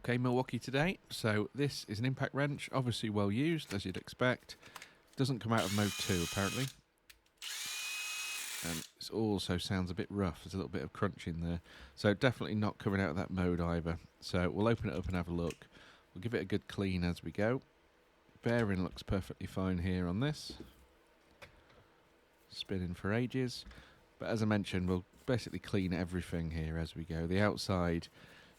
Okay, Milwaukee today. So this is an impact wrench, obviously well used, as you'd expect. Doesn't come out of mode 2, apparently. And it also sounds a bit rough. There's a little bit of crunch in there. So definitely not coming out of that mode either. So we'll open it up and have a look. We'll give it a good clean as we go. Bearing looks perfectly fine here on this. Spinning for ages. But as I mentioned, we'll basically clean everything here as we go. The outside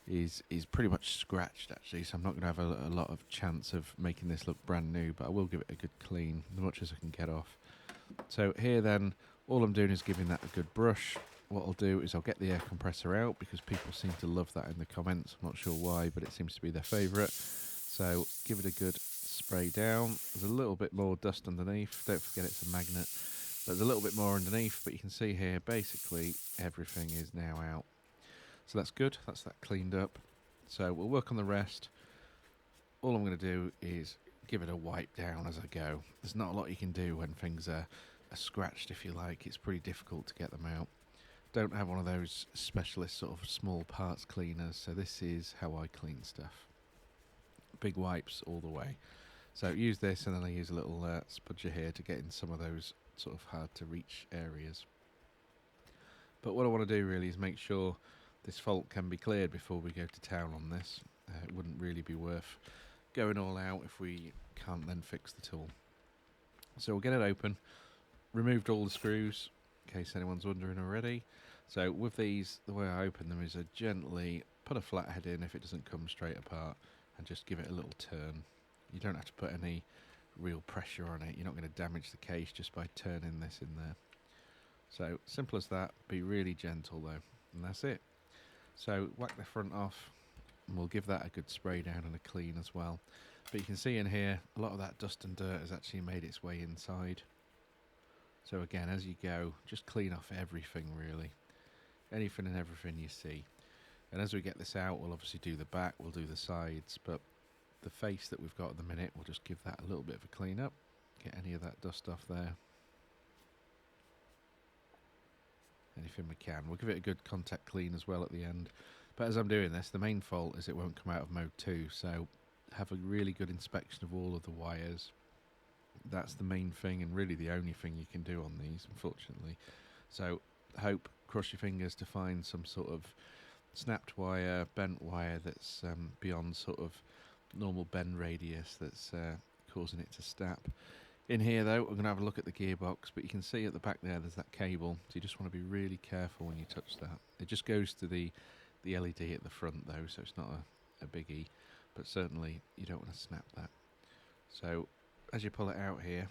is pretty much scratched actually, so I'm not going to have a lot of chance of making this look brand new, but I will give it a good clean, as much as I can get off. So here then, all I'm doing is giving that a good brush. What I'll do is I'll get the air compressor out, because people seem to love that in the comments. I'm not sure why, but it seems to be their favourite. So give it a good spray down. There's a little bit more dust underneath. Don't forget it's a magnet. There's a little bit more underneath, but you can see here basically everything is now out. So that's good, that's that cleaned up. So we'll work on the rest. All I'm going to do is give it a wipe down as I go. There's not a lot you can do when things are scratched, if you like. It's pretty difficult to get them out. Don't have one of those specialist sort of small parts cleaners, so this is how I clean stuff. Big wipes all the way. So use this, and then I use a little spudger here to get in some of those sort of hard to reach areas. But what I want to do really is make sure this fault can be cleared before we go to town on this. It wouldn't really be worth going all out if we can't then fix the tool. So we'll get it open. Removed all the screws, in case anyone's wondering already. So with these, the way I open them is I gently put a flathead in if it doesn't come straight apart, and just give it a little turn. You don't have to put any real pressure on it. You're not going to damage the case just by turning this in there. So simple as that. Be really gentle though, and that's it. So whack the front off, and we'll give that a good spray down and a clean as well. But you can see in here, a lot of that dust and dirt has actually made its way inside. So again, as you go, just clean off everything really. Anything and everything you see. And as we get this out, we'll obviously do the back, we'll do the sides, but the face that we've got at the minute, we'll just give that a little bit of a clean up. Get any of that dust off there. Anything we can. We'll give it a good contact clean as well at the end. But as I'm doing this, the main fault is it won't come out of mode 2, so have a really good inspection of all of the wires. That's the main thing, and really the only thing you can do on these, unfortunately. So hope, cross your fingers to find some sort of snapped wire, bent wire that's beyond sort of normal bend radius that's causing it to snap. In here though, we're going to have a look at the gearbox, but you can see at the back there's that cable, so you just want to be really careful when you touch that. It just goes to the LED at the front though, so it's not a biggie, but certainly you don't want to snap that. So as you pull it out here,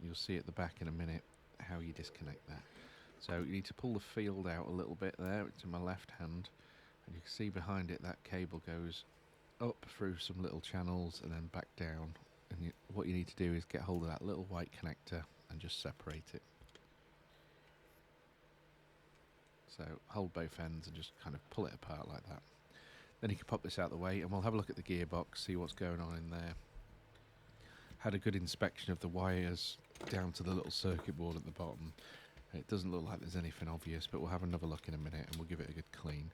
you'll see at the back in a minute how you disconnect that. So you need to pull the field out a little bit there, it's in my left hand, and you can see behind it that cable goes up through some little channels and then back down. And what you need to do is get hold of that little white connector and just separate it. So hold both ends and just kind of pull it apart like that. Then you can pop this out of the way, and we'll have a look at the gearbox, see what's going on in there. Had a good inspection of the wires down to the little circuit board at the bottom. It doesn't look like there's anything obvious, but we'll have another look in a minute and we'll give it a good clean.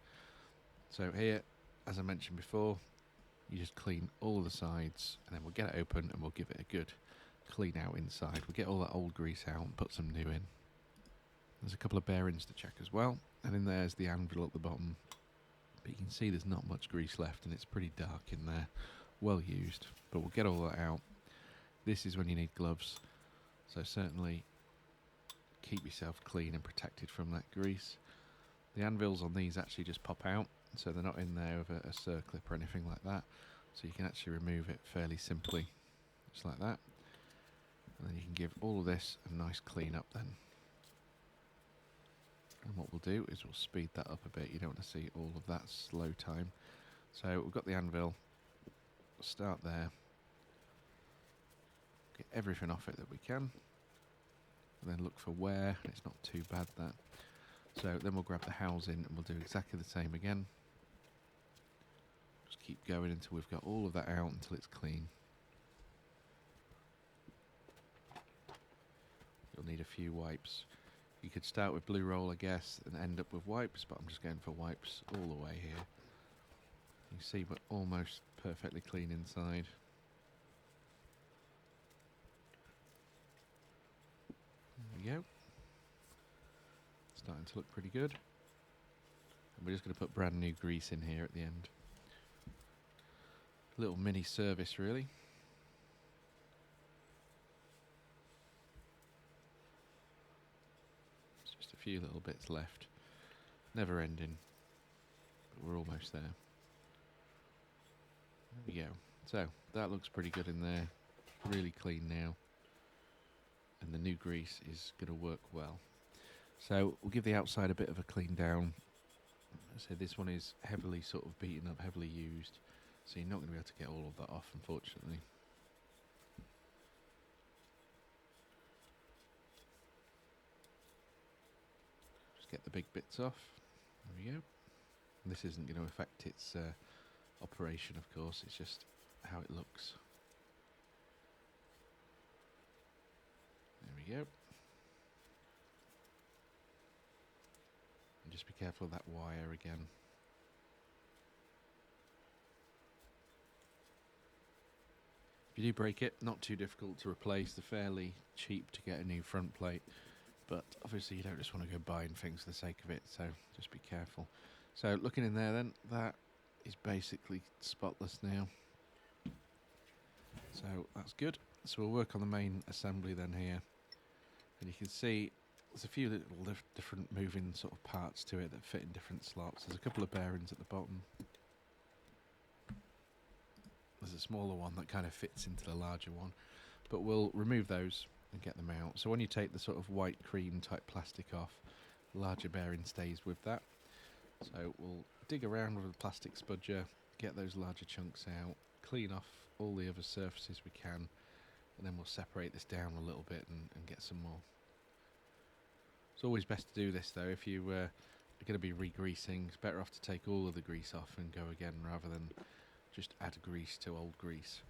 So here, as I mentioned before, you just clean all the sides, and then we'll get it open and we'll give it a good clean out inside. We'll get all that old grease out and put some new in. There's a couple of bearings to check as well, and in there's the anvil at the bottom. But you can see there's not much grease left, and it's pretty dark in there. Well used, but we'll get all that out. This is when you need gloves, so certainly keep yourself clean and protected from that grease. The anvils on these actually just pop out, so they're not in there with a circlip or anything like that, so you can actually remove it fairly simply, just like that. And then you can give all of this a nice clean up then. And what we'll do is we'll speed that up a bit. You don't want to see all of that slow time. So we've got the anvil, we'll start there, get everything off it that we can, and then look for wear. It's not too bad that. So then we'll grab the housing and we'll do exactly the same again. Just keep going until we've got all of that out, until it's clean. You'll need a few wipes. You could start with blue roll, I guess, and end up with wipes, but I'm just going for wipes all the way here. You see we're almost perfectly clean inside. There we go. Starting to look pretty good. And we're just going to put brand new grease in here at the end. Little mini service really. It's just a few little bits left. Never ending. But we're almost there. There we go. So that looks pretty good in there. Really clean now. And the new grease is going to work well. So we'll give the outside a bit of a clean down. So this one is heavily sort of beaten up, heavily used. So you're not going to be able to get all of that off, unfortunately. Just get the big bits off. There we go. And this isn't going to affect its operation, of course. It's just how it looks. There we go. And just be careful of that wire again. If you do break it, not too difficult to replace. They're fairly cheap to get a new front plate. But obviously you don't just want to go buying things for the sake of it, so just be careful. So looking in there then, that is basically spotless now. So that's good. So we'll work on the main assembly then here. And you can see there's a few little different moving sort of parts to it that fit in different slots. There's a couple of bearings at the bottom. There's a smaller one that kind of fits into the larger one. But we'll remove those and get them out. So when you take the sort of white cream type plastic off, the larger bearing stays with that. So we'll dig around with a plastic spudger, get those larger chunks out, clean off all the other surfaces we can, and then we'll separate this down a little bit and get some more. It's always best to do this though. If you are going to be re-greasing, it's better off to take all of the grease off and go again rather than just add grease to old grease.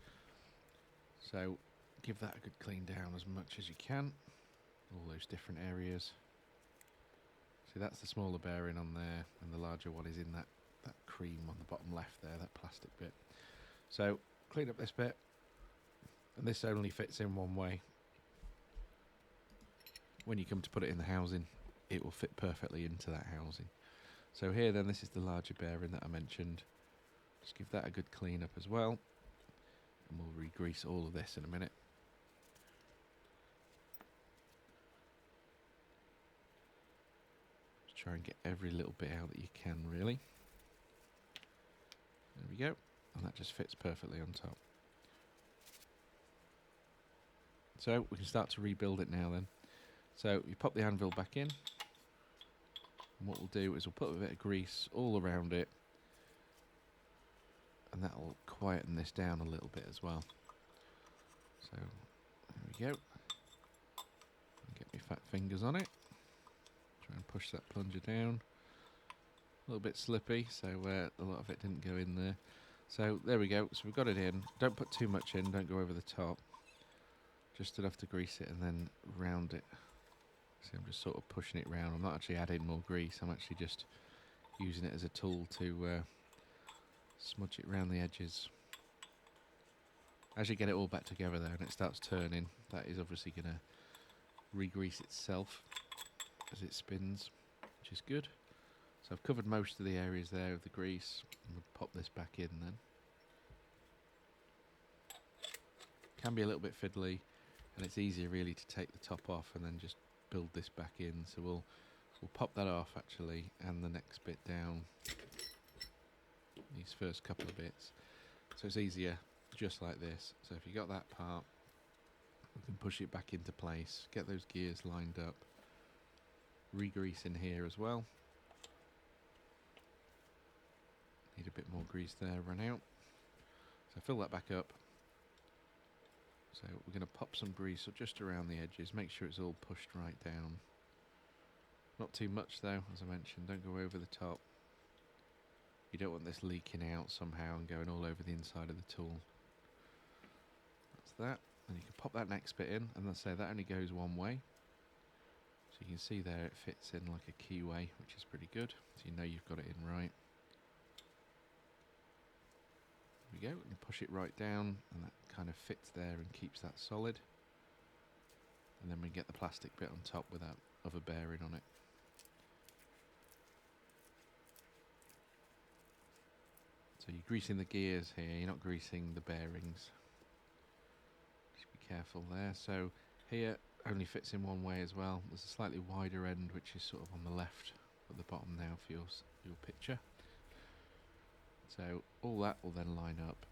So give that a good clean down as much as you can, all those different areas. See, that's the smaller bearing on there, and the larger one is in that cream on the bottom left there, that plastic bit. So clean up this bit, and this only fits in one way. When you come to put it in the housing, it will fit perfectly into that housing. So here then, this is the larger bearing that I mentioned. Just give that a good clean up as well, and we'll re-grease all of this in a minute. Just try and get every little bit out that you can, really. There we go, and that just fits perfectly on top. So we can start to rebuild it now then. So you pop the anvil back in, and what we'll do is we'll put a bit of grease all around it, and that'll quieten this down a little bit as well. So there we go. Get my fat fingers on it. Try and push that plunger down. A little bit slippy, so a lot of it didn't go in there. So there we go. So we've got it in. Don't put too much in. Don't go over the top. Just enough to grease it and then round it. See, I'm just sort of pushing it round. I'm not actually adding more grease. I'm actually just using it as a tool to smudge it around the edges. As you get it all back together there and it starts turning, that is obviously going to re-grease itself as it spins, which is good. So I've covered most of the areas there with the grease. I'm going to pop this back in then. Can be a little bit fiddly, and it's easier really to take the top off and then just build this back in. So we'll pop that off actually, and the next bit down, these first couple of bits. So it's easier just like this. So if you got that part, we can push it back into place, get those gears lined up, re-grease in here as well. Need a bit more grease there, run out. So fill that back up. So we're going to pop some grease just around the edges, make sure it's all pushed right down. Not too much though, as I mentioned, don't go over the top. You don't want this leaking out somehow and going all over the inside of the tool. That's that. And you can pop that next bit in, and let's say that only goes one way. So you can see there it fits in like a keyway, which is pretty good. So you know you've got it in right. go, and push it right down, and that kind of fits there and keeps that solid. And then we get the plastic bit on top with that other bearing on it. So you're greasing the gears here, you're not greasing the bearings. Just be careful there. So here only fits in one way as well. There's a slightly wider end which is sort of on the left at the bottom now for your picture. So all that will then line up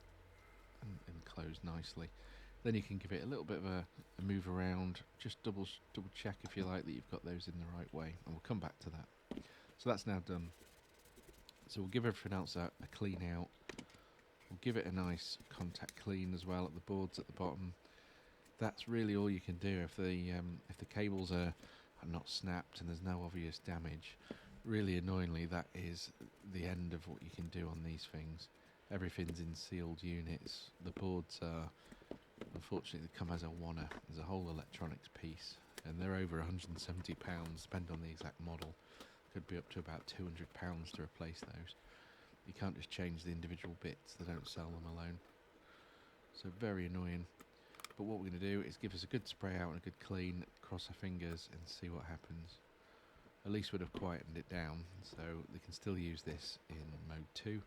and close nicely. Then you can give it a little bit of a move around, just double check if you like that you've got those in the right way, and we'll come back to that. So that's now done. So we'll give everything else a clean out. We'll give it a nice contact clean as well at the boards at the bottom. That's really all you can do if the cables are not snapped and there's no obvious damage. Really annoyingly, that is the end of what you can do on these things. Everything's in sealed units. The boards are, unfortunately, they come as a wanner. There's a whole electronics piece, and they're over £170, depending on the exact model. Could be up to about £200 to replace those. You can't just change the individual bits, they don't sell them alone. So very annoying. But what we're going to do is give us a good spray out and a good clean, cross our fingers and see what happens. At least we'd have quietened it down, so they can still use this in mode 2.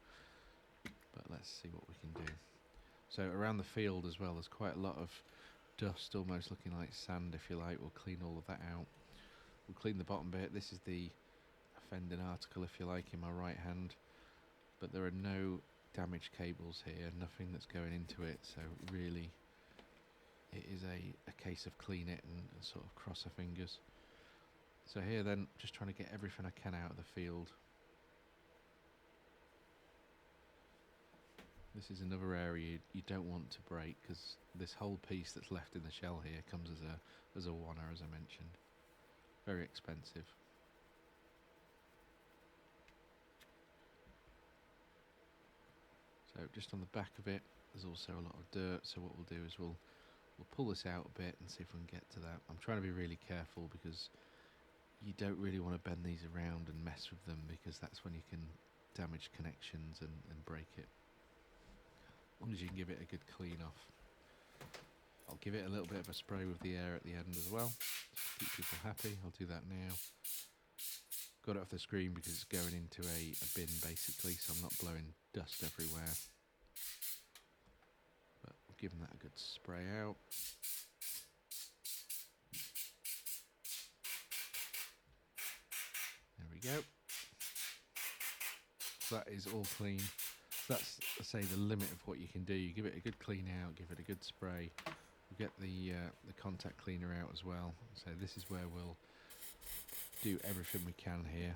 But let's see what we can do. So around the field as well, there's quite a lot of dust, almost looking like sand if you like. We'll clean all of that out. We'll clean the bottom bit. This is the offending article if you like in my right hand. But there are no damaged cables here, nothing that's going into it, so really it is a case of clean it and sort of cross our fingers. So here then, just trying to get everything I can out of the field. This is another area you don't want to break, because this whole piece that's left in the shell here comes as a wanner, as I mentioned. Very expensive. So just on the back of it, there's also a lot of dirt, so what we'll do is we'll pull this out a bit and see if we can get to that. I'm trying to be really careful because you don't really want to bend these around and mess with them, because that's when you can damage connections and break it. As long as you can give it a good clean off. I'll give it a little bit of a spray with the air at the end as well, just to keep people happy. I'll do that now. Got it off the screen because it's going into a bin basically, so I'm not blowing dust everywhere. But I've given that a good spray out. There we go. So that is all clean. So that's, say, the limit of what you can do. You give it a good clean out, give it a good spray. We'll get the contact cleaner out as well. So this is where we'll do everything we can here.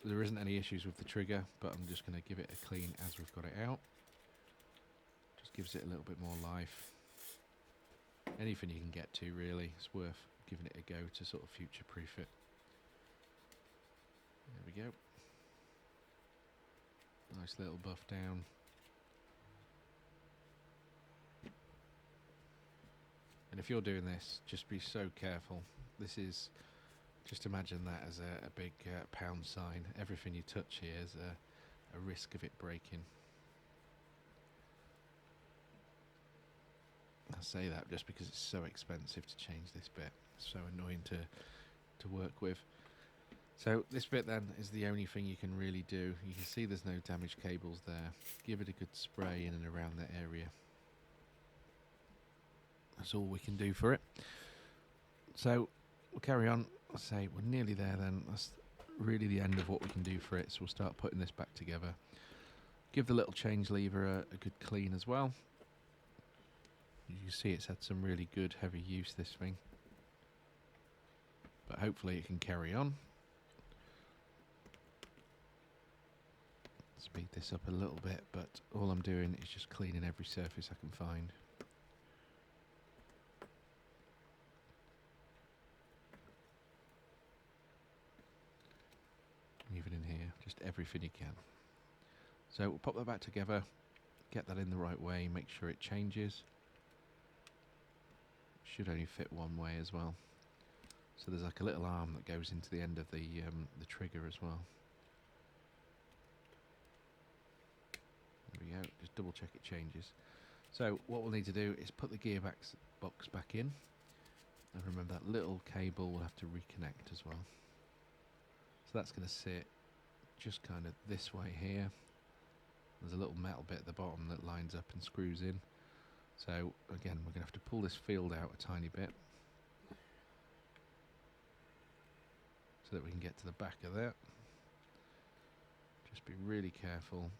There isn't any issues with the trigger, but I'm just going to give it a clean as we've got it out. Just gives it a little bit more life. Anything you can get to, really, it's worth giving it a go to sort of future-proof it. There we go. Nice little buff down. And if you're doing this, just be so careful. This is, just imagine that as a big pound sign. Everything you touch here is a risk of it breaking. I say that just because it's so expensive to change this bit. It's so annoying to work with. So this bit then is the only thing you can really do. You can see there's no damaged cables there. Give it a good spray in and around that area. That's all we can do for it. So we'll carry on. I'll say we're nearly there then. That's really the end of what we can do for it. So we'll start putting this back together. Give the little change lever a good clean as well. You can see it's had some really good heavy use, this thing. But hopefully it can carry on. Speed this up a little bit, but all I'm doing is just cleaning every surface I can find. Even in here, just everything you can. So we'll pop that back together, get that in the right way, make sure it changes. Should only fit one way as well. So there's like a little arm that goes into the end of the trigger as well. There we go, just just double check it changes. So what we'll need to do is put the gearbox box back in, and remember that little cable will have to reconnect as well. So that's going to sit just kind of this way here. There's a little metal bit at the bottom that lines up and screws in. So again, we're going to have to pull this field out a tiny bit so that we can get to the back of that. Just be really careful.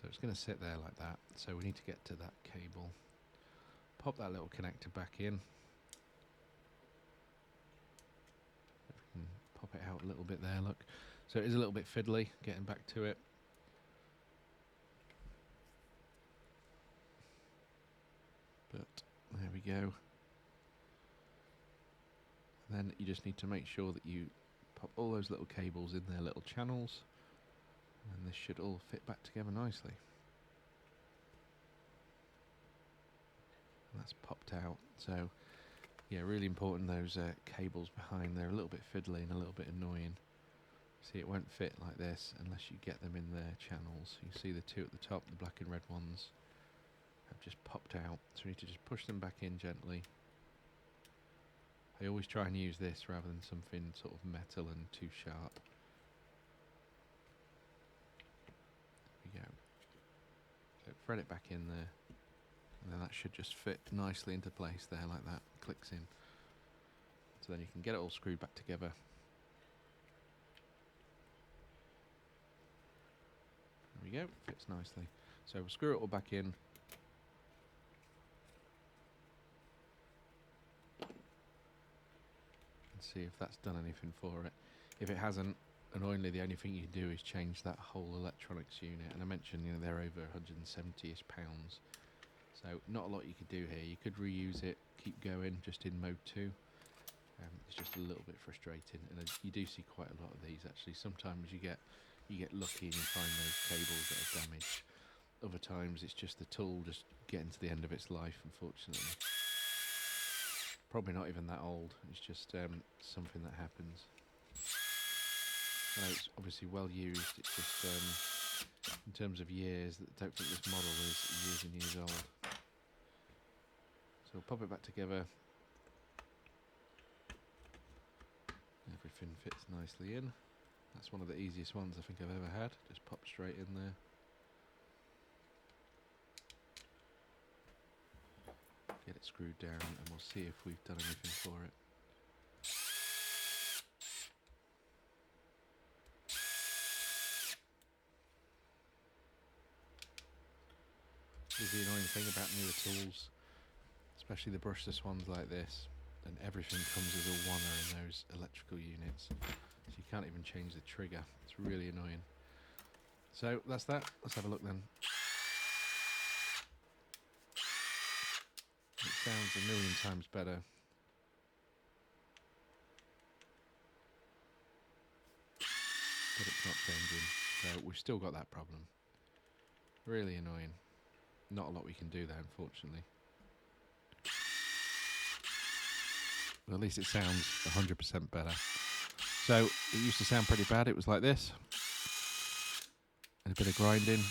So it's going to sit there like that. So we need to get to that cable. Pop that little connector back in. If we can pop it out a little bit there, look. So it is a little bit fiddly getting back to it. But there we go. And then you just need to make sure that you pop all those little cables in their little channels, and this should all fit back together nicely. And that's popped out. So yeah, really important, those cables behind. They're a little bit fiddly and a little bit annoying. See, it won't fit like this unless you get them in their channels. You see the two at the top, the black and red ones, have just popped out, so we need to just push them back in gently. I always try and use this rather than something sort of metal and too sharp. There we go. So thread it back in there, and then that should just fit nicely into place there like that, clicks in. So then you can get it all screwed back together. There we go, fits nicely. So we'll screw it all back in. See if that's done anything for it. If it hasn't, annoyingly the only thing you can do is change that whole electronics unit, and I mentioned, you know, they're over 170-ish pounds, so not a lot you could do here. You could reuse it, keep going just in mode 2. It's just a little bit frustrating, and you do see quite a lot of these actually. Sometimes you get lucky and you find those cables that are damaged. Other times it's just the tool just getting to the end of its life, unfortunately. Probably not even that old, it's just something that happens. It's obviously well used, it's just in terms of years, I don't think this model is years and years old. So we'll pop it back together. Everything fits nicely in. That's one of the easiest ones I think I've ever had, just pop straight in there. Get it screwed down, and we'll see if we've done anything for it. This is the annoying thing about newer tools, especially the brushless ones like this, and everything comes as a oneer in those electrical units, so you can't even change the trigger. It's really annoying. So that's that. Let's have a look then. It sounds a million times better. But it's not changing, so we've still got that problem. Really annoying. Not a lot we can do there, unfortunately. But at least it sounds 100% better. So it used to sound pretty bad. It was like this, and a bit of grinding.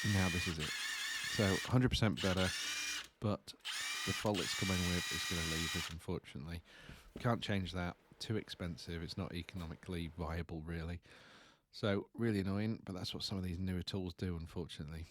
And now this is it. So 100% better, but the fault it's coming with is going to leave us, unfortunately. Can't change that. Too expensive. It's not economically viable, really. So really annoying, but that's what some of these newer tools do, unfortunately.